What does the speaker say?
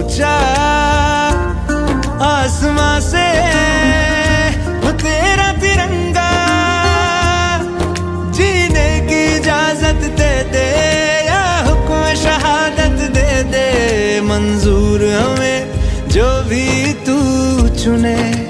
ऊंचा आसमां से वो तेरा तिरंगा, जीने की इजाजत दे दे या हुक्म शहादत दे दे। मंजूर हमें जो भी तू चुने।